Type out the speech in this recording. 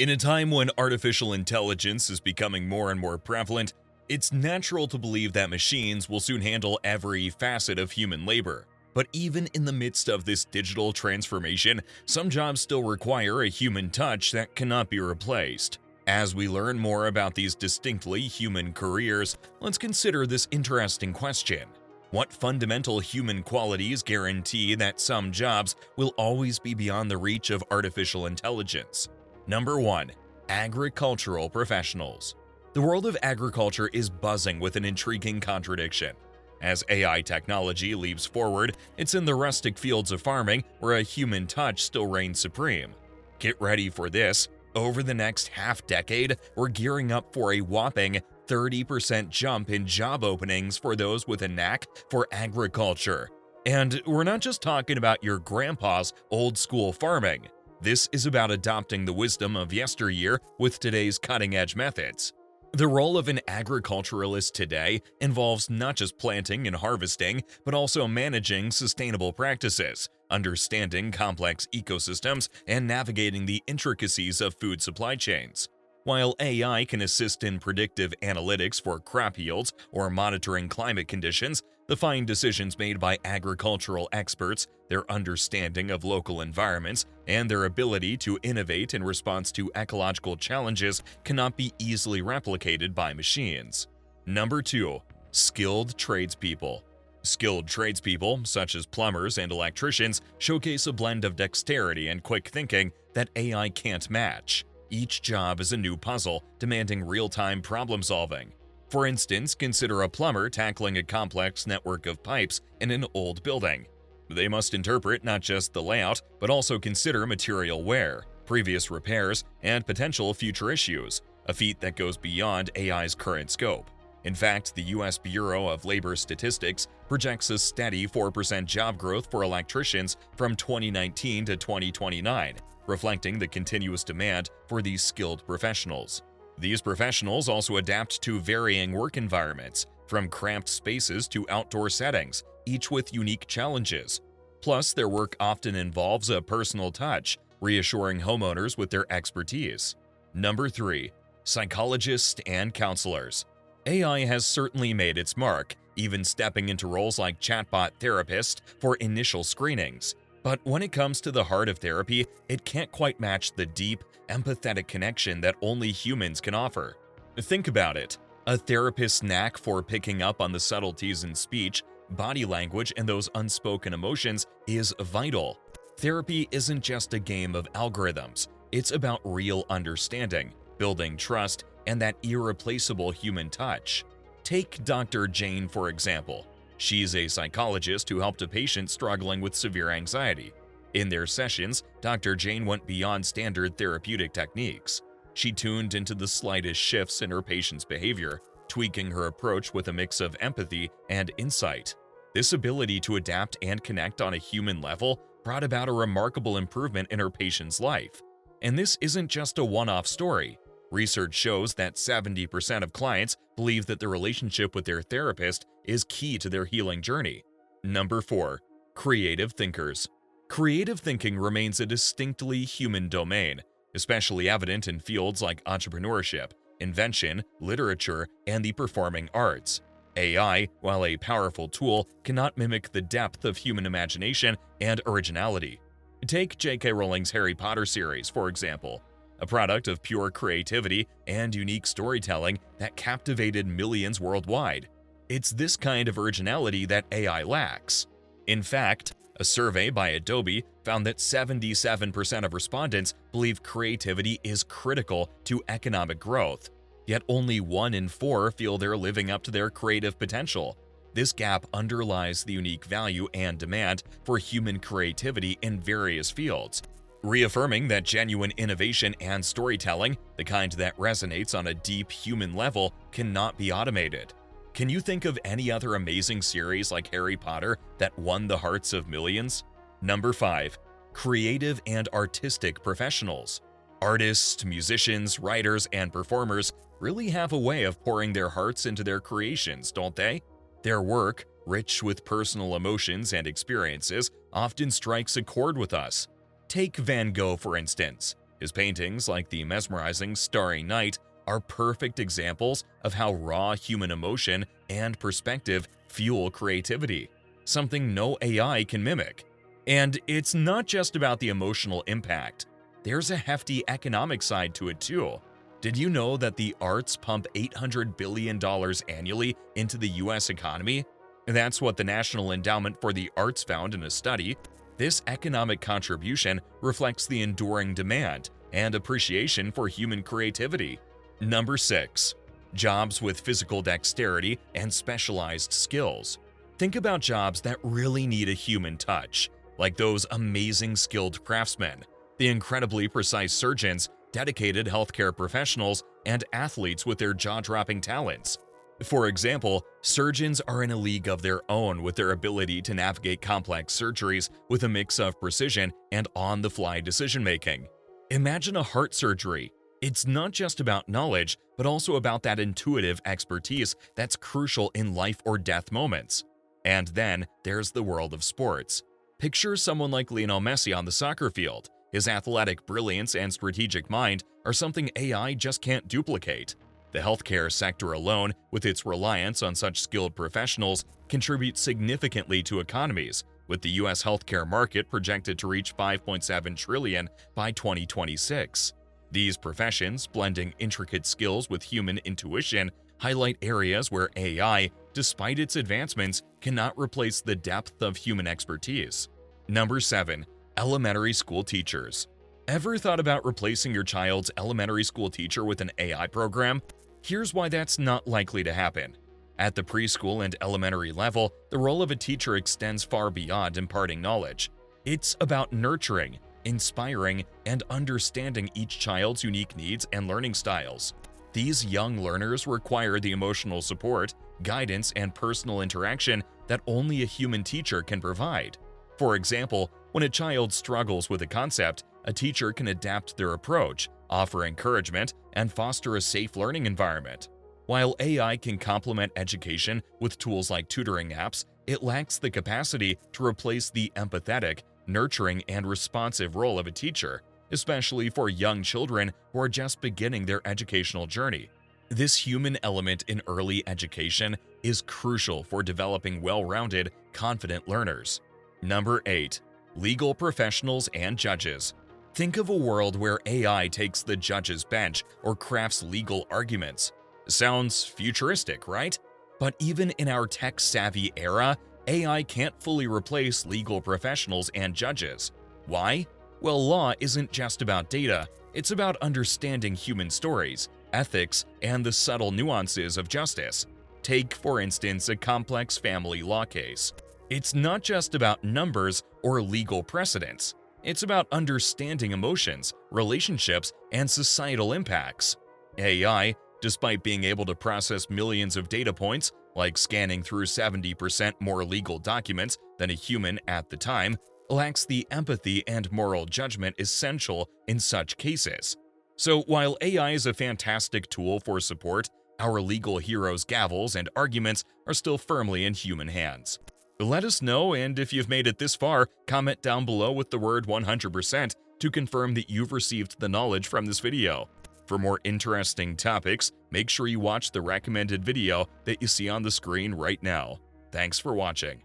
In a time when artificial intelligence is becoming more and more prevalent, it's natural to believe that machines will soon handle every facet of human labor. But even in the midst of this digital transformation, some jobs still require a human touch that cannot be replaced. As we learn more about these distinctly human careers, let's consider this interesting question. What fundamental human qualities guarantee that some jobs will always be beyond the reach of artificial intelligence? Number 1. Agricultural professionals. The world of agriculture is buzzing with an intriguing contradiction. As AI technology leaps forward, it's in the rustic fields of farming where a human touch still reigns supreme. Get ready for this. Over the next half-decade, we're gearing up for a whopping 30% jump in job openings for those with a knack for agriculture. And we're not just talking about your grandpa's old-school farming. This is about adopting the wisdom of yesteryear with today's cutting-edge methods. The role of an agriculturalist today involves not just planting and harvesting, but also managing sustainable practices, understanding complex ecosystems, and navigating the intricacies of food supply chains. While AI can assist in predictive analytics for crop yields or monitoring climate conditions, the fine decisions made by agricultural experts, their understanding of local environments, and their ability to innovate in response to ecological challenges cannot be easily replicated by machines. Number 2. Skilled tradespeople. Skilled tradespeople, such as plumbers and electricians, showcase a blend of dexterity and quick thinking that AI can't match. Each job is a new puzzle, demanding real-time problem-solving. For instance, consider a plumber tackling a complex network of pipes in an old building. They must interpret not just the layout, but also consider material wear, previous repairs, and potential future issues, a feat that goes beyond AI's current scope. In fact, the U.S. Bureau of Labor Statistics projects a steady 4% job growth for electricians from 2019 to 2029, reflecting the continuous demand for these skilled professionals. These professionals also adapt to varying work environments, from cramped spaces to outdoor settings, each with unique challenges. Plus, their work often involves a personal touch, reassuring homeowners with their expertise. Number 3. Psychologists and counselors. AI has certainly made its mark, even stepping into roles like chatbot therapist for initial screenings. But when it comes to the heart of therapy, it can't quite match the deep, empathetic connection that only humans can offer. Think about it. A therapist's knack for picking up on the subtleties in speech, body language, and those unspoken emotions is vital. Therapy isn't just a game of algorithms. It's about real understanding, building trust, and that irreplaceable human touch. Take Dr. Jane, for example. She's a psychologist who helped a patient struggling with severe anxiety. In their sessions, Dr. Jane went beyond standard therapeutic techniques. She tuned into the slightest shifts in her patient's behavior, tweaking her approach with a mix of empathy and insight. This ability to adapt and connect on a human level brought about a remarkable improvement in her patient's life. And this isn't just a one-off story. Research shows that 70% of clients believe that the relationship with their therapist is key to their healing journey. Number 4. Creative thinkers. Creative thinking remains a distinctly human domain, especially evident in fields like entrepreneurship, invention, literature, and the performing arts. AI, while a powerful tool, cannot mimic the depth of human imagination and originality. Take J.K. Rowling's Harry Potter series, for example, a product of pure creativity and unique storytelling that captivated millions worldwide. It's this kind of originality that AI lacks. In fact, a survey by Adobe found that 77% of respondents believe creativity is critical to economic growth, yet only 1 in 4 feel they're living up to their creative potential. This gap underlies the unique value and demand for human creativity in various fields, reaffirming that genuine innovation and storytelling, the kind that resonates on a deep human level, cannot be automated. Can you think of any other amazing series like Harry Potter that won the hearts of millions? Number 5. Creative and artistic professionals. Artists, musicians, writers, and performers really have a way of pouring their hearts into their creations, don't they? Their work, rich with personal emotions and experiences, often strikes a chord with us. Take Van Gogh, for instance. His paintings, like the mesmerizing Starry Night, are perfect examples of how raw human emotion and perspective fuel creativity, something no AI can mimic. And it's not just about the emotional impact. There's a hefty economic side to it too. Did you know that the arts pump $800 billion annually into the US economy? That's what the National Endowment for the Arts found in a study. This economic contribution reflects the enduring demand and appreciation for human creativity. Number 6. Jobs with physical dexterity and specialized skills. Think about jobs that really need a human touch, like those amazing skilled craftsmen, the incredibly precise surgeons, dedicated healthcare professionals, and athletes with their jaw-dropping talents. For example, surgeons are in a league of their own with their ability to navigate complex surgeries with a mix of precision and on-the-fly decision-making. Imagine a heart surgery. It's not just about knowledge, but also about that intuitive expertise that's crucial in life or death moments. And then there's the world of sports. Picture someone like Lionel Messi on the soccer field. His athletic brilliance and strategic mind are something AI just can't duplicate. The healthcare sector alone, with its reliance on such skilled professionals, contributes significantly to economies, with the US healthcare market projected to reach $5.7 trillion by 2026. These professions, blending intricate skills with human intuition, highlight areas where AI, despite its advancements, cannot replace the depth of human expertise. Number 7. Elementary school teachers. Ever thought about replacing your child's elementary school teacher with an AI program? Here's why that's not likely to happen. At the preschool and elementary level, the role of a teacher extends far beyond imparting knowledge. It's about nurturing, inspiring, and understanding each child's unique needs and learning styles. These young learners require the emotional support, guidance, and personal interaction that only a human teacher can provide. For example, when a child struggles with a concept, a teacher can adapt their approach, offer encouragement, and foster a safe learning environment. While AI can complement education with tools like tutoring apps, it lacks the capacity to replace the empathetic, nurturing, and responsive role of a teacher, especially for young children who are just beginning their educational journey. This human element in early education is crucial for developing well-rounded, confident learners. Number 8. Legal professionals and judges. Think of a world where AI takes the judge's bench or crafts legal arguments. Sounds futuristic, right? But even in our tech-savvy era, AI can't fully replace legal professionals and judges. Why? Well, law isn't just about data, it's about understanding human stories, ethics, and the subtle nuances of justice. Take, for instance, a complex family law case. It's not just about numbers or legal precedents. It's about understanding emotions, relationships, and societal impacts. AI, despite being able to process millions of data points, like scanning through 70% more legal documents than a human at the time, lacks the empathy and moral judgment essential in such cases. So while AI is a fantastic tool for support, our legal heroes' gavels and arguments are still firmly in human hands. Let us know, and if you've made it this far, comment down below with the word 100% to confirm that you've received the knowledge from this video. For more interesting topics, make sure you watch the recommended video that you see on the screen right now. Thanks for watching.